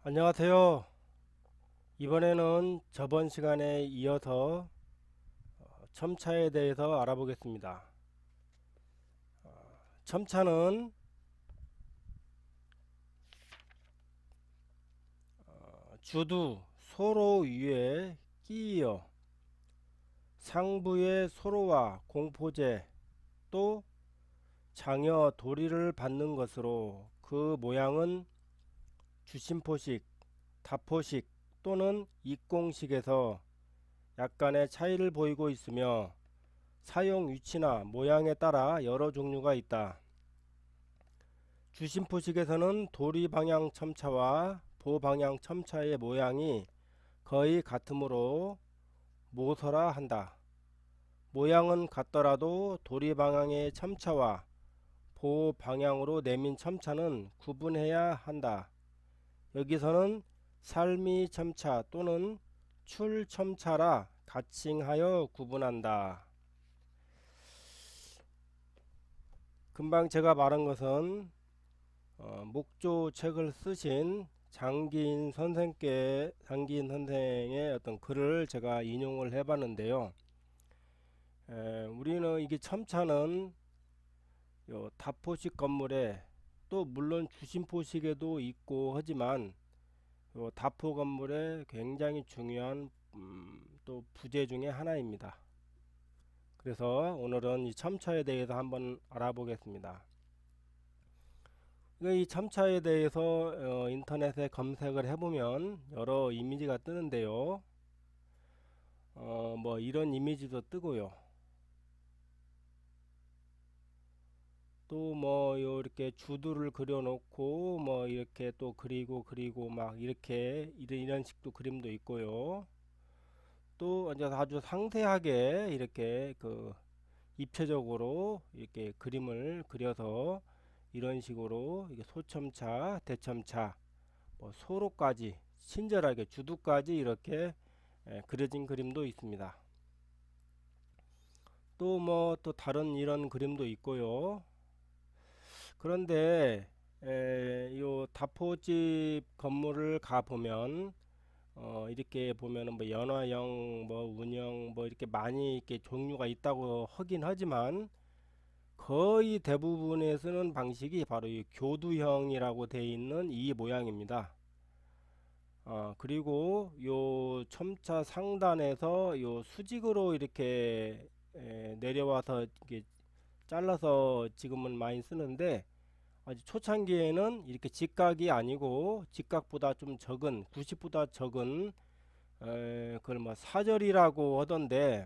안녕하세요. 이번에는 저번 시간에 이어서 첨차에 대해서 알아보겠습니다. 첨차는 주두 소로 위에 끼이어 상부의 소로와 공포제 또 장여 도리를 받는 것으로 그 모양은 주심포식, 다포식 또는 입공식에서 약간의 차이를 보이고 있으며 사용 위치나 모양에 따라 여러 종류가 있다. 주심포식에서는 도리 방향 첨차와 보방향 첨차의 모양이 거의 같으므로 모서라 한다. 모양은 같더라도 도리 방향의 첨차와 보방향으로 내민 첨차는 구분해야 한다. 여기서는 살미 첨차 또는 출 첨차라 가칭하여 구분한다. 금방 제가 말한 것은 목조 책을 쓰신 장기인 선생의 어떤 글을 제가 인용을 해봤는데요. 우리는 이게 첨차는 요 다포식 건물에 또 물론 주심포식에도 있고 하지만 요 다포 건물에 굉장히 중요한 또 부재 중에 하나입니다. 그래서 오늘은 이 첨차에 대해서 한번 알아보겠습니다. 이 첨차에 대해서 인터넷에 검색을 해보면 여러 이미지가 뜨는데요. 뭐 이런 이미지도 뜨고요. 또 뭐 이렇게 주두를 그려놓고 뭐 이렇게 또 그리고 막 이렇게 이런 식도 그림도 있고요. 또 이제 아주 상세하게 이렇게 그 입체적으로 이렇게 그림을 그려서 이런 식으로 이게 소첨차, 대첨차, 뭐 소로까지 친절하게 주두까지 이렇게 그려진 그림도 있습니다. 또 뭐 또 다른 이런 그림도 있고요. 그런데 요 다포집 건물을 가 보면 이렇게 보면은 뭐 연화형, 뭐 운영, 뭐 이렇게 많이 이렇게 종류가 있다고 하긴 하지만 거의 대부분에 쓰는 방식이 바로 이 교두형이라고 되어 있는 이 모양입니다. 그리고 요 첨차 상단에서 요 수직으로 이렇게 내려와서 이렇게 잘라서 지금은 많이 쓰는데 아주 초창기에는 이렇게 직각이 아니고 직각보다 좀 적은 90보다 적은 그걸 뭐 사절이라고 하던데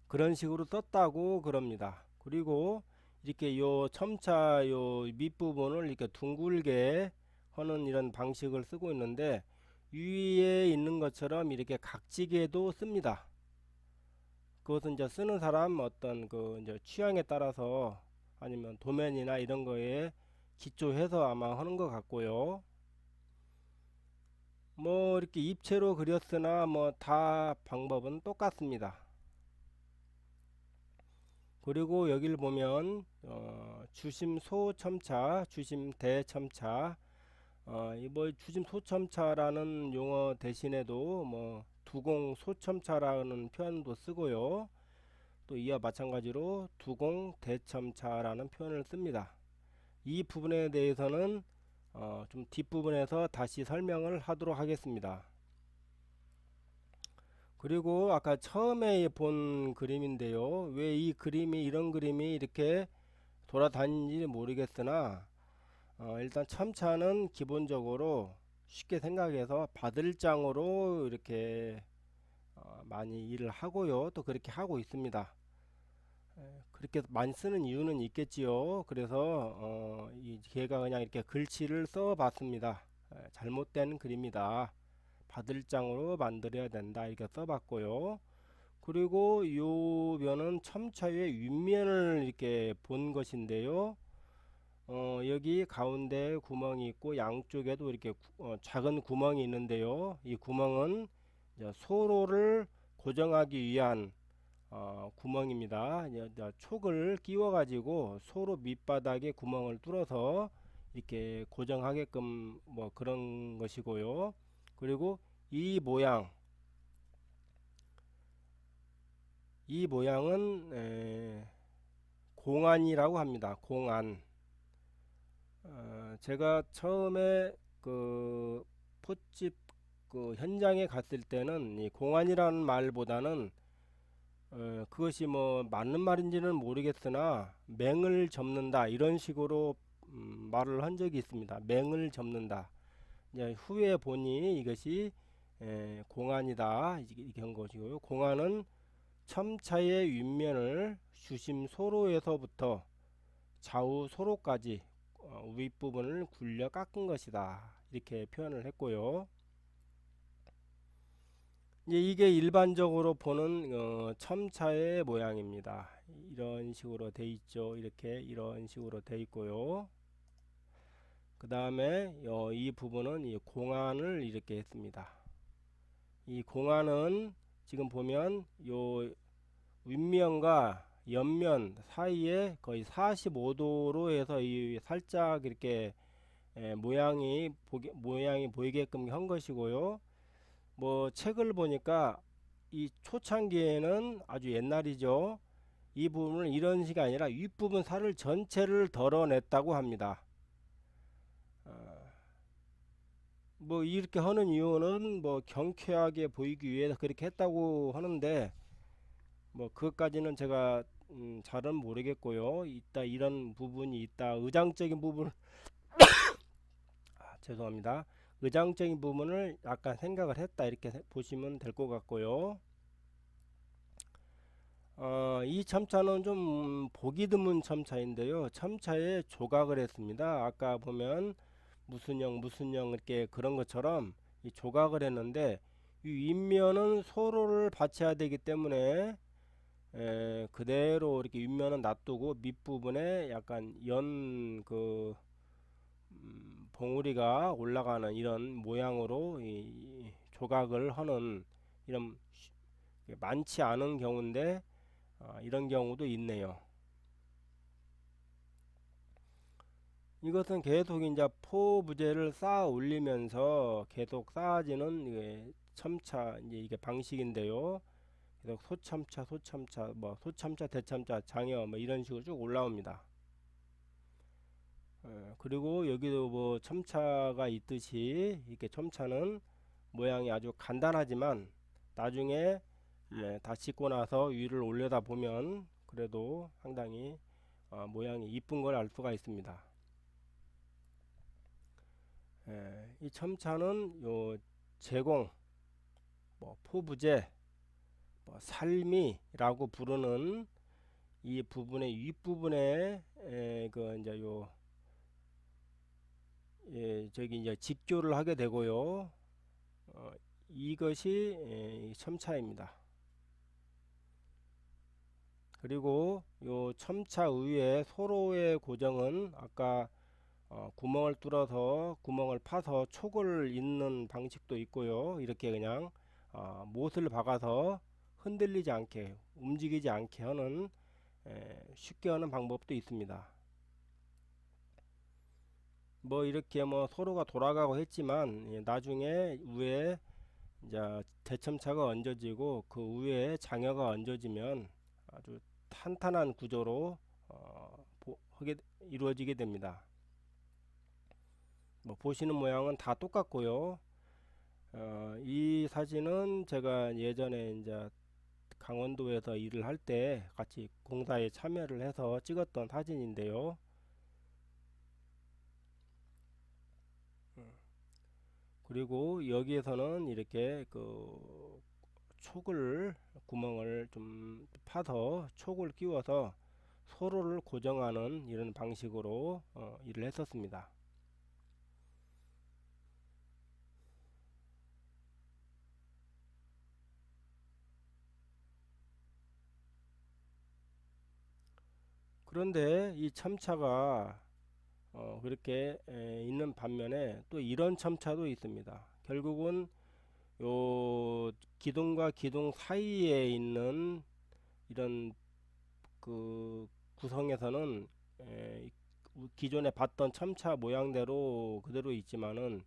그런 식으로 썼다고 그럽니다. 그리고 이렇게 요 첨차 요 밑부분을 이렇게 둥글게 하는 이런 방식을 쓰고 있는데 위에 있는 것처럼 이렇게 각지게도 씁니다. 그것은 이제 쓰는 사람 어떤 그 이제 취향에 따라서 아니면 도면이나 이런 거에 기초해서 아마 하는 것 같고요. 뭐 이렇게 입체로 그렸으나 뭐 다 방법은 똑같습니다. 그리고 여기를 보면 주심 소첨차, 주심 대첨차, 이뭐 주심 소첨차라는 용어 대신에도 뭐 두공 소첨차라는 표현도 쓰고요. 또 이와 마찬가지로 두공 대첨차라는 표현을 씁니다. 이 부분에 대해서는 좀 뒷부분에서 다시 설명을 하도록 하겠습니다. 그리고 아까 처음에 본 그림인데요. 왜 이 그림이 이런 그림이 이렇게 돌아다니는지 모르겠으나 일단 첨차는 기본적으로 쉽게 생각해서 바들장으로 이렇게 많이 일을 하고요. 또 그렇게 하고 있습니다. 그렇게 많이 쓰는 이유는 있겠지요. 그래서 이 걔가 그냥 이렇게 글씨를 써 봤습니다. 잘못된 글입니다. 바들장으로 만들어야 된다 이렇게 써봤고요. 그리고 요 면은 첨차의 윗면을 이렇게 본 것인데요. 여기 가운데 구멍이 있고 양쪽에도 이렇게 작은 구멍이 있는데요. 이 구멍은 이제 소로를 고정하기 위한 구멍입니다. 이제 촉을 끼워 가지고 소로 밑바닥에 구멍을 뚫어서 이렇게 고정하게끔 뭐 그런 것이고요. 그리고 이 모양, 이 모양은 공안이라고 합니다. 공안. 제가 처음에 그 포집 그 현장에 갔을 때는 이 공안이라는 말보다는 그것이 뭐 맞는 말인지는 모르겠으나 맹을 접는다 이런 식으로 말을 한 적이 있습니다. 맹을 접는다. 이제 후에 보니 이것이 공안이다 이렇게 한 것이고요. 공안은 첨차의 윗면을 주심 소로에서부터 좌우 소로까지 윗부분을 굴려 깎은 것이다 이렇게 표현을 했고요. 이게 일반적으로 보는 첨차의 모양입니다. 이런 식으로 돼 있죠. 이렇게 이런 식으로 돼 있고요. 그 다음에 이 부분은 이 공안을 이렇게 했습니다. 이 공안은 지금 보면 요 윗면과 옆면 사이에 거의 45도로 해서 이 살짝 이렇게 모양이 보이게끔 한 것이고요. 뭐 책을 보니까 이 초창기에는 아주 옛날이죠. 이 부분을 이런 식이 아니라 윗부분 살을 전체를 덜어냈다고 합니다. 뭐 이렇게 하는 이유는 뭐 경쾌하게 보이기 위해서 그렇게 했다고 하는데 뭐 그것까지는 제가 잘은 모르겠고요. 있다 이런 부분이 있다. 의장적인 부분 죄송합니다. 의장적인 부분을 약간 생각을 했다 이렇게 보시면 될 것 같고요. 이 첨차는 좀 보기 드문 첨차인데요. 첨차에 조각을 했습니다. 아까 보면 무슨 형 이렇게 그런 것처럼 이 조각을 했는데 이 윗면은 소로를 받쳐야 되기 때문에 그대로 이렇게 윗면은 놔두고 밑부분에 약간 연 봉우리가 올라가는 이런 모양으로 이 조각을 하는 이런 많지 않은 경우인데 이런 경우도 있네요. 이것은 계속 이제 포부재를 쌓아 올리면서 계속 쌓아지는 이게 첨차 이제 이게 방식인데요. 계속 소첨차, 뭐 소첨차, 대첨차, 장여 뭐 이런 식으로 쭉 올라옵니다. 그리고 여기도 뭐 첨차가 있듯이 이렇게 첨차는 모양이 아주 간단하지만 나중에 다 씻고 나서 위를 올려다 보면 그래도 상당히 모양이 이쁜 걸 알 수가 있습니다. 이 첨차는 요 제공, 뭐 포부제, 뭐 살미라고 부르는 이 부분의 윗부분에 그 이제 요 저기 이제 직조를 하게 되고요. 이것이 첨차입니다. 그리고 요 첨차 위에 소로의 고정은 아까 구멍을 뚫어서 구멍을 파서 촉을 잇는 방식도 있고요. 이렇게 그냥 못을 박아서 흔들리지 않게 움직이지 않게 하는 쉽게 하는 방법도 있습니다. 뭐 이렇게 뭐 소로가 돌아가고 했지만 나중에 위에 이제 대첨차가 얹어지고 그 위에 장여가 얹어지면 아주 탄탄한 구조로 이루어지게 됩니다. 뭐 보시는 모양은 다 똑같고요. 이 사진은 제가 예전에 이제 강원도에서 일을 할 때 같이 공사에 참여를 해서 찍었던 사진인데요. 그리고 여기에서는 이렇게 그 촉을 구멍을 좀 파서 촉을 끼워서 소로를 고정하는 이런 방식으로 일을 했었습니다. 그런데 이 첨차가 그렇게 있는 반면에 또 이런 첨차도 있습니다. 결국은 요 기둥과 기둥 사이에 있는 이런 그 구성에서는 기존에 봤던 첨차 모양대로 그대로 있지만은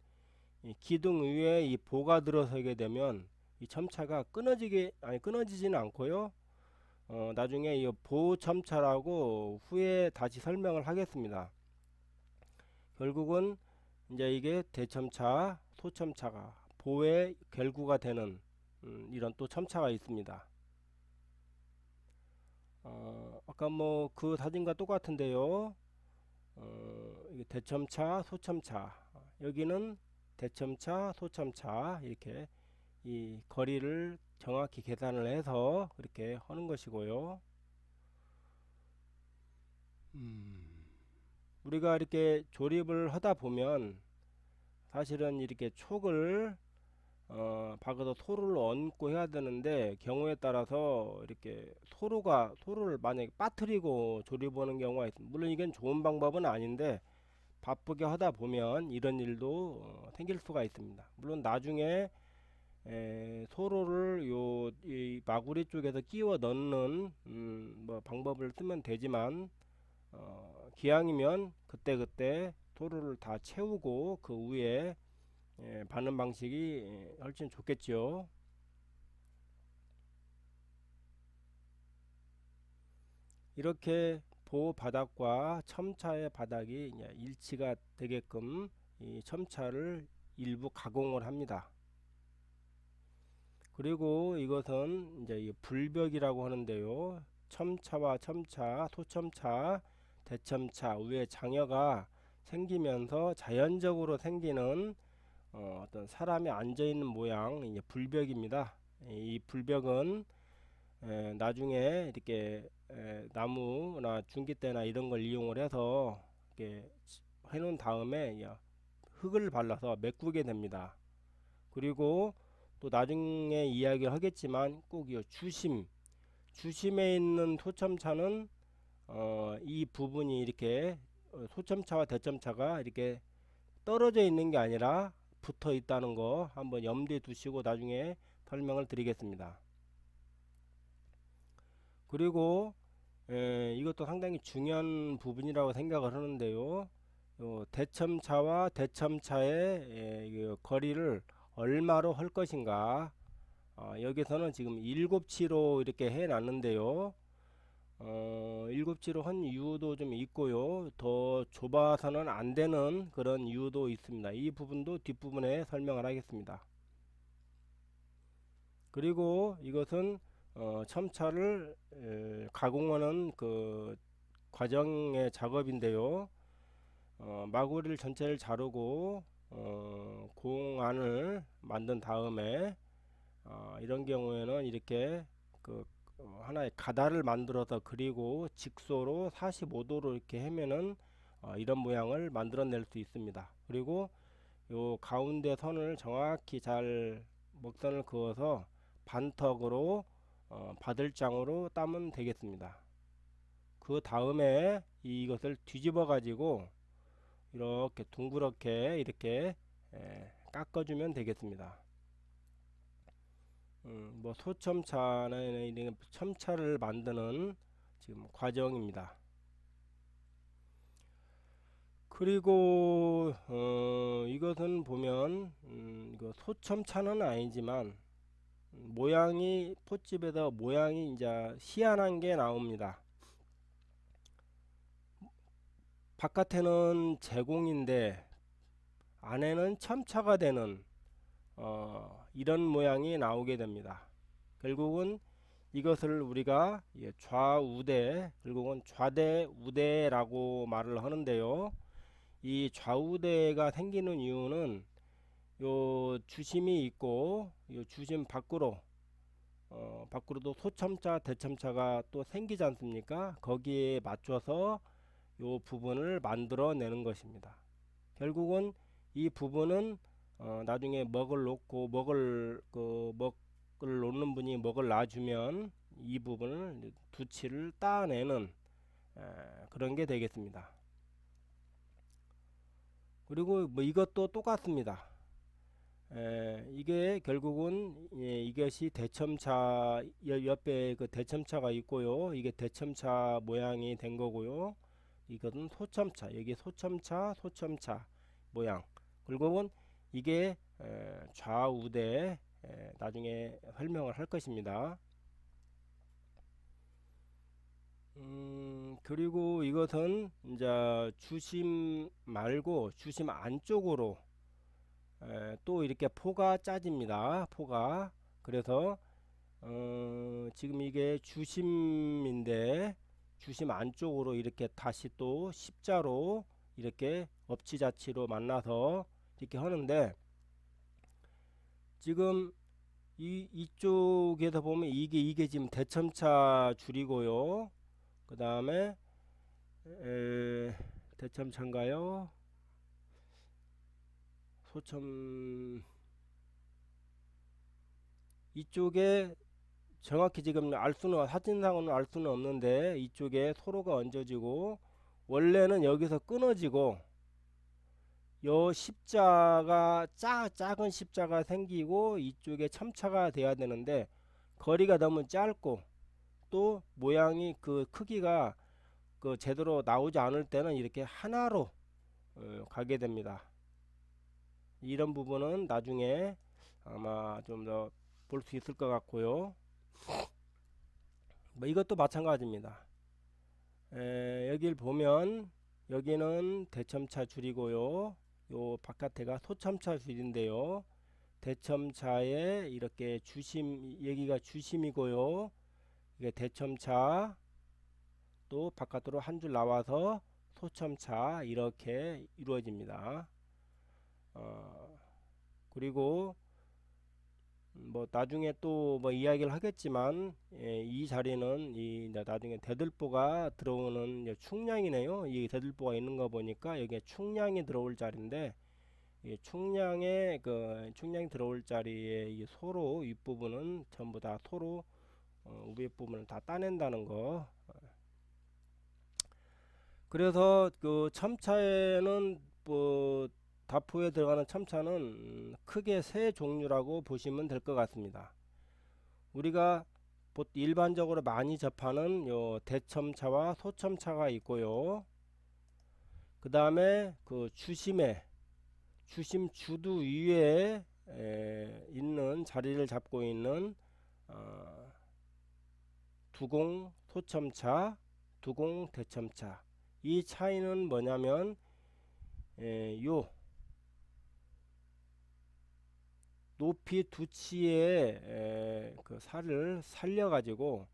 이 기둥 위에 이 보가 들어서게 되면 이 첨차가 끊어지지는 않고요. 나중에 이 보첨차라고 후에 다시 설명을 하겠습니다. 결국은 이제 이게 대첨차, 소첨차가 보의 결구가 되는 이런 또 첨차가 있습니다. 아까 뭐 그 사진과 똑같은데요. 이게 대첨차, 소첨차. 여기는 대첨차, 소첨차 이렇게 이 거리를 정확히 계산을 해서 그렇게 하는 것이고요. 우리가 이렇게 조립을 하다 보면 사실은 이렇게 촉을 박아서 소를 얹고 해야 되는데 경우에 따라서 이렇게 소를 만약에 빠뜨리고 조립하는 경우가 있습니다. 물론 이건 좋은 방법은 아닌데 바쁘게 하다 보면 이런 일도 생길 수가 있습니다. 물론 나중에 소로를 이 마구리 쪽에서 끼워 넣는 뭐 방법을 쓰면 되지만 기왕이면 그때그때 소로를 다 채우고 그 위에 받는 방식이 훨씬 좋겠죠. 이렇게 보 바닥과 첨차의 바닥이 일치가 되게끔 이 첨차를 일부 가공을 합니다. 그리고 이것은 이제 이 불벽이라고 하는데요. 첨차와 첨차, 소첨차, 대첨차 위에 장여가 생기면서 자연적으로 생기는 어떤 사람이 앉아 있는 모양, 이제 불벽입니다. 이 불벽은 나중에 이렇게 나무나 중기대나 이런 걸 이용을 해서 이렇게 해놓은 다음에 흙을 발라서 메꾸게 됩니다. 그리고 또 나중에 이야기를 하겠지만 꼭 이 주심에 있는 소첨차는 이 부분이 이렇게 소첨차와 대첨차가 이렇게 떨어져 있는 게 아니라 붙어 있다는 거 한번 염두에 두시고 나중에 설명을 드리겠습니다. 그리고 이것도 상당히 중요한 부분이라고 생각을 하는데요. 대첨차와 대첨차의 거리를 얼마로 할 것인가. 여기서는 지금 7치로 이렇게 해 놨는데요. 7치로 한 이유도 좀 있고요. 더 좁아서는 안 되는 그런 이유도 있습니다. 이 부분도 뒷부분에 설명을 하겠습니다. 그리고 이것은 첨차를 가공하는 그 과정의 작업인데요. 마구리를 전체를 자르고 공안을 만든 다음에 이런 경우에는 이렇게 그 하나의 가다를 만들어서 그리고 직소로 45도로 이렇게 하면은 이런 모양을 만들어낼 수 있습니다. 그리고 요 가운데 선을 정확히 잘 먹선을 그어서 반턱으로 바들장으로 따면 되겠습니다. 그 다음에 이것을 뒤집어 가지고 이렇게 둥그렇게 이렇게 깎아주면 되겠습니다. 뭐 소첨차는 이런 첨차를 만드는 지금 과정입니다. 그리고 이것은 보면 이거 소첨차는 아니지만 모양이 포집에서 모양이 이제 희한한 게 나옵니다. 바깥에는 제공인데 안에는 첨차가 되는 이런 모양이 나오게 됩니다. 결국은 이것을 우리가 좌우대, 결국은 좌대우대라고 말을 하는데요. 이 좌우대가 생기는 이유는 요 주심이 있고 요 주심 밖으로도 소첨차, 대첨차가 또 생기지 않습니까? 거기에 맞춰서 요 부분을 만들어 내는 것입니다. 결국은 이 부분은 나중에 먹을 놓는 분이 먹을 놔주면 이 부분을 두치를 따내는 그런 게 되겠습니다. 그리고 뭐 이것도 똑같습니다. 이게 결국은 이것이 대첨차 옆에 그 대첨차가 있고요. 이게 대첨차 모양이 된 거고요. 이것은 소첨차. 여기 소첨차, 소첨차 모양. 그리고 이게 좌우대 나중에 설명을 할 것입니다. 그리고 이것은 이제 주심 말고 주심 안쪽으로 또 이렇게 포가 짜집니다. 포가. 그래서 지금 이게 주심인데 주심 안쪽으로 이렇게 다시 또 십자로 이렇게 업치자치로 만나서 이렇게 하는데, 지금 이쪽에서 보면 이게 지금 대첨차 줄이고요. 그 다음에 대첨차인가요? 소첨. 이쪽에 정확히 지금 사진상으로는 알 수는 없는데 이쪽에 소로가 얹어지고, 원래는 여기서 끊어지고 요 십자가 작은 십자가 생기고 이쪽에 첨차가 돼야 되는데, 거리가 너무 짧고 또 모양이 그 크기가 그 제대로 나오지 않을 때는 이렇게 하나로 가게 됩니다. 이런 부분은 나중에 아마 좀 더 볼 수 있을 것 같고요. 뭐 이것도 마찬가지입니다. 여길 보면 여기는 대첨차 줄이고요. 요 바깥에가 소첨차 줄인데요. 대첨차에 이렇게 주심, 여기가 주심이고요. 이게 대첨차, 또 바깥으로 한 줄 나와서 소첨차 이렇게 이루어집니다. 그리고 뭐 나중에 또 뭐 이야기를 하겠지만, 이 자리는 나중에 대들보가 들어오는 충량이네요. 이 대들보가 있는 거 보니까 여기에 충량이 들어올 자리인데, 이 충량에 충량이 들어올 자리에 이 소로 윗부분은 전부 다 소로 위에 부분을 다 따낸다는 거. 그래서 그 첨차에는 뭐 다포에 들어가는 첨차는 크게 세 종류라고 보시면 될 것 같습니다. 우리가 일반적으로 많이 접하는 요 대첨차와 소첨차가 있고요. 그 다음에 그 주심 주두 위에 있는 자리를 잡고 있는 두공 소첨차, 두공 대첨차. 이 차이는 뭐냐면, 요 높이 두치의 그 살을 살려 가지고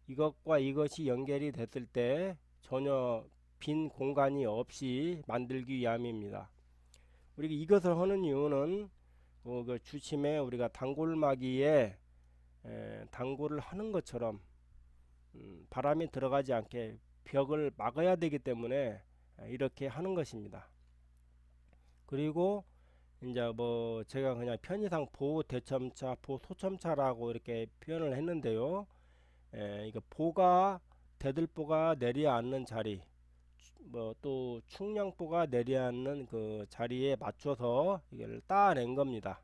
이것과 이것이 연결이 됐을 때 전혀 빈 공간이 없이 만들기 위함입니다. 우리가 이것을 하는 이유는 그 주심에 우리가 단골마기에 단골을 하는 것처럼 바람이 들어가지 않게 벽을 막아야 되기 때문에 이렇게 하는 것입니다. 그리고 이제 뭐 제가 그냥 편의상 보호 대첨차, 보호 소첨차라고 이렇게 표현을 했는데요. 이거 대들보가 내려앉는 자리, 뭐 또 충량보가 내려앉는 그 자리에 맞춰서 이걸 따낸 겁니다.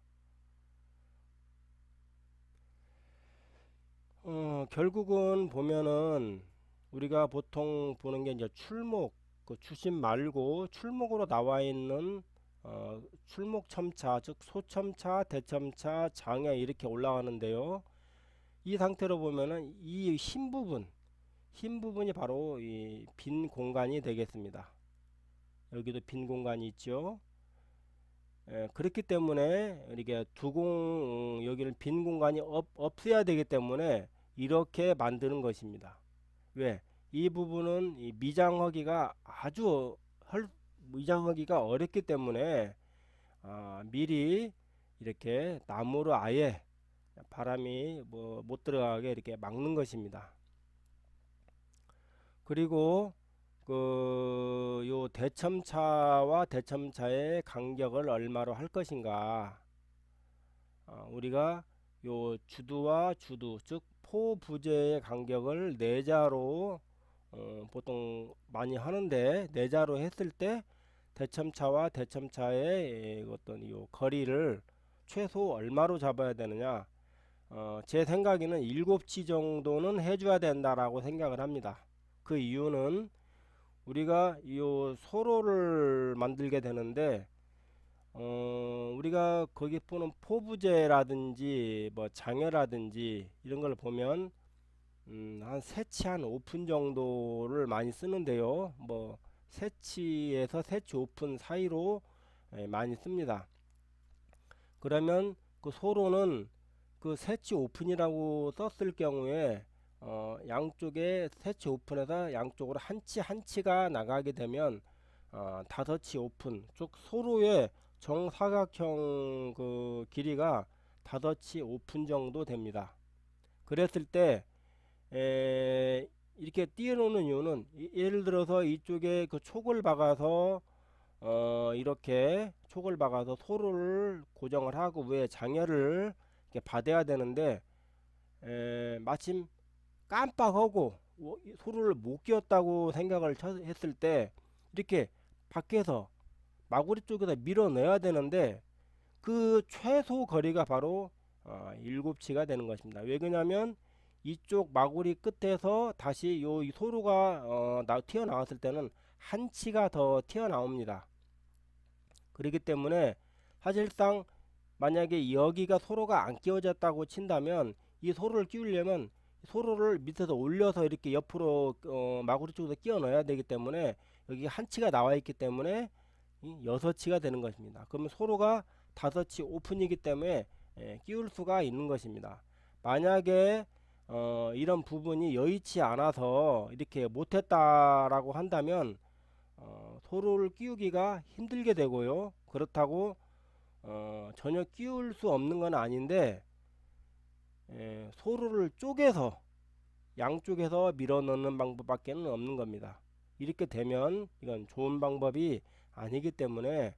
결국은 보면은 우리가 보통 보는 게 이제 출목, 그 주심 말고 출목으로 나와 있는 출목 첨차, 즉 소첨차, 대첨차, 장야 이렇게 올라가는데요. 이 상태로 보면은 이 흰 부분이 바로 이 빈 공간이 되겠습니다. 여기도 빈 공간이 있죠. 그렇기 때문에 이렇게 여기는 빈 공간이 없어야 되기 때문에 이렇게 만드는 것입니다. 왜? 이 부분은 미장하기가 어렵기 때문에 미리 이렇게 나무로 아예 바람이 뭐 못 들어가게 이렇게 막는 것입니다. 그리고 요 대첨차와 대첨차의 간격을 얼마로 할 것인가. 우리가 요 주두와 주두, 즉 포부재의 간격을 내자로 보통 많이 하는데, 내자로 했을 때 대첨차와 대첨차의 어떤 요 거리를 최소 얼마로 잡아야 되느냐. 제 생각에는 7치 정도는 해줘야 된다라고 생각을 합니다. 그 이유는 우리가 이 소로를 만들게 되는데 우리가 거기 보는 포부제라든지 뭐 장여라든지 이런 걸 보면 한 세치 한 5푼 정도를 많이 쓰는데요. 뭐 세치에서 세치 5푼 사이로 많이 씁니다. 그러면 그 소로는 그 세치 5푼이라고 썼을 경우에 양쪽에 세치 5푼에서 양쪽으로 한 치 한 치가 나가게 되면 다섯 치 5푼 쭉 소로의 정사각형 그 길이가 다섯 치 5푼 정도 됩니다. 그랬을 때 이렇게 띄워놓는 이유는 예를 들어서 이쪽에 그 촉을 박아서 이렇게 촉을 박아서 소로를 고정을 하고 위에 장열을 이렇게 받아야 되는데 마침 깜빡하고 소로를 못 끼웠다고 생각을 했을 때 이렇게 밖에서 마구리 쪽에서 밀어내야 되는데 그 최소 거리가 바로 7치가 되는 것입니다. 왜 그러냐면 이쪽 마구리 끝에서 다시 이 소로가 튀어나왔을 때는 한 치가 더 튀어나옵니다. 그렇기 때문에 사실상 만약에 여기가 소로가 안 끼워졌다고 친다면 이 소로를 끼우려면 소로를 밑에서 올려서 이렇게 옆으로 마구리 쪽에서 끼워 넣어야 되기 때문에 여기 한 치가 나와 있기 때문에 여섯 치가 되는 것입니다. 그러면 소로가 다섯 치 오픈이기 때문에 끼울 수가 있는 것입니다. 만약에 이런 부분이 여의치 않아서 이렇게 못했다라고 한다면 소로를 끼우기가 힘들게 되고요. 그렇다고 전혀 끼울 수 없는 건 아닌데 소로를 쪼개서 양쪽에서 밀어 넣는 방법밖에 없는 겁니다. 이렇게 되면 이건 좋은 방법이 아니기 때문에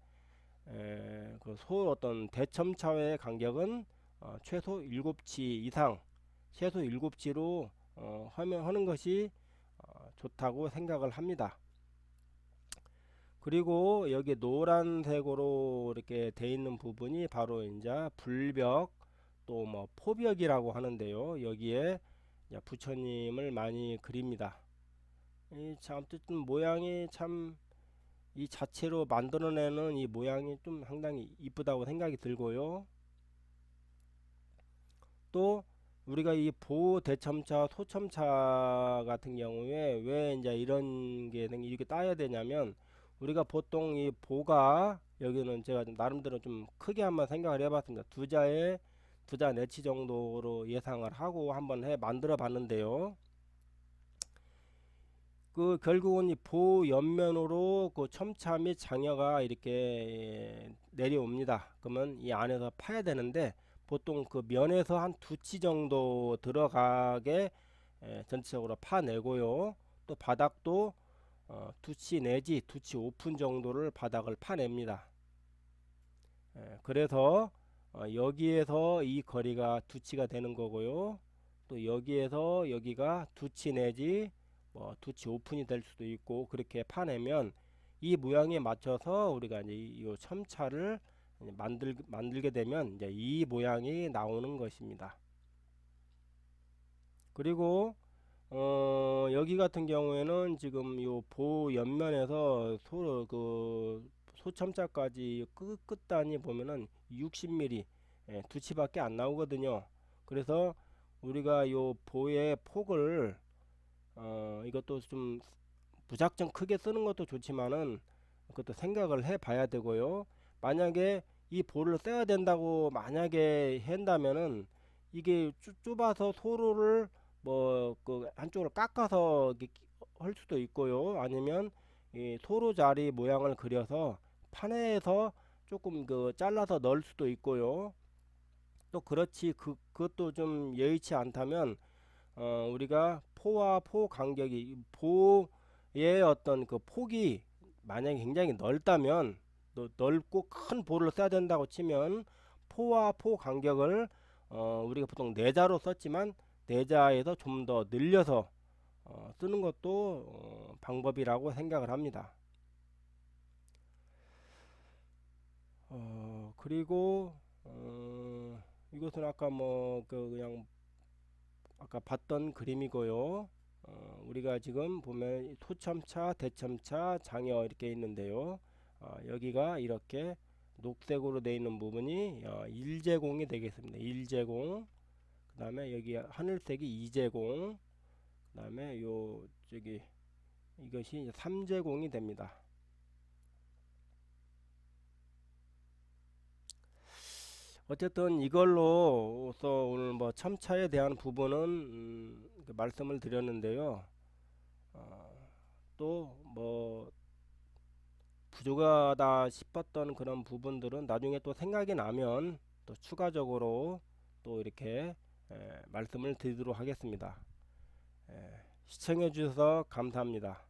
그 어떤 대첨차의 간격은 최소 7치 이상 최소 7치로 하는 것이 좋다고 생각을 합니다. 그리고 여기 노란색으로 이렇게 돼 있는 부분이 바로 이제 불벽 또 뭐 포벽이라고 하는데요. 여기에 부처님을 많이 그립니다. 참 어쨌든 모양이 참 이 자체로 만들어내는 이 모양이 좀 상당히 이쁘다고 생각이 들고요. 또 우리가 이 보대첨차, 소첨차 같은 경우에 왜 이제 이런 게 이렇게 따야 되냐면 우리가 보통 이 보가 여기는 제가 나름대로 좀 크게 한번 생각을 해봤습니다. 두 자 네치 정도로 예상을 하고 한번 만들어 봤는데요. 그 결국은 이 보 옆면으로 그 첨차 및 장여가 이렇게 내려옵니다. 그러면 이 안에서 파야 되는데 보통 그 면에서 한 두 치 정도 들어가게 전체적으로 파내고요. 또 바닥도 두 치 내지 두 치 오픈 정도를 바닥을 파냅니다. 그래서 여기에서 이 거리가 두 치가 되는 거고요. 또 여기에서 여기가 두 치 내지 뭐 두 치 오픈이 될 수도 있고 그렇게 파내면 이 모양에 맞춰서 우리가 이제 이 첨차를 만들게 되면 이제 이 모양이 나오는 것입니다. 그리고 여기 같은 경우에는 지금 요 보 옆면에서 소첨자까지 끝단이 보면은 60mm 두 치밖에 안 나오거든요. 그래서 우리가 요 보의 폭을 이것도 좀 무작정 크게 쓰는 것도 좋지만은 그것도 생각을 해 봐야 되고요. 만약에 이 볼을 써야 된다고 만약에 한다면은 이게 좁아서 소로를 뭐 그 한쪽으로 깎아서 할 수도 있고요. 아니면 이 소로 자리 모양을 그려서 판에서 조금 그 잘라서 넣을 수도 있고요. 또 그렇지 그것도 좀 여의치 않다면 우리가 포와 포 간격이 포의 어떤 그 폭이 만약에 굉장히 넓다면 넓고 큰 볼을 써야 된다고 치면 포와 포 간격을 우리가 보통 내자로 썼지만 내자에서 좀 더 늘려서 쓰는 것도 방법이라고 생각을 합니다. 그리고 이것은 아까 뭐 그 그냥 아까 봤던 그림이고요. 우리가 지금 보면 소첨차, 대첨차, 장여 이렇게 있는데요. 여기가 이렇게 녹색으로 되어 있는 부분이 1제공이 되겠습니다. 1제공. 그 다음에 여기 하늘색이 2제공. 그 다음에 요 저기 이것이 3제공이 됩니다. 어쨌든 이걸로서 오늘 뭐 첨차에 대한 부분은 말씀을 드렸는데요. 또 뭐 부족하다 싶었던 그런 부분들은 나중에 또 생각이 나면 또 추가적으로 또 이렇게 말씀을 드리도록 하겠습니다. 시청해 주셔서 감사합니다.